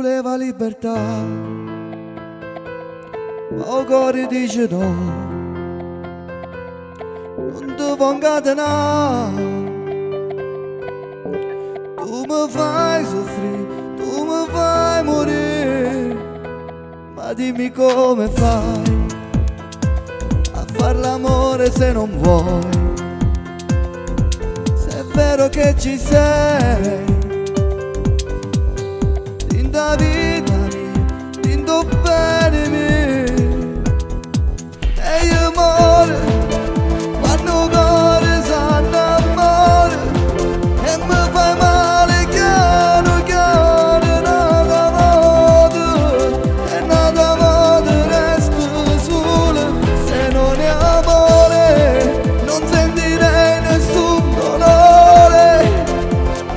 voleva libertà, ma il cuore dice no, non ti vuoi incatenare. Tu mi fai soffrire, tu mi fai morire, ma dimmi come fai a far l'amore se non vuoi. Se è vero che ci sei, da vita mia, tinto bene mia, e io muore quando cuore sanno amore, e mi fai male chiaro chiaro, nada modo, e nada modo resto solo. Se non è amore non sentirei nessun dolore,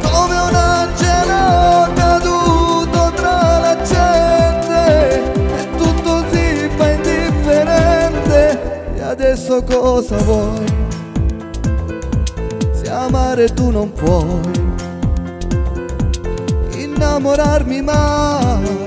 come un angelo caduto tra la gente, e tutto si fa indifferente. E adesso cosa vuoi? Se amare tu non puoi innamorarmi mai.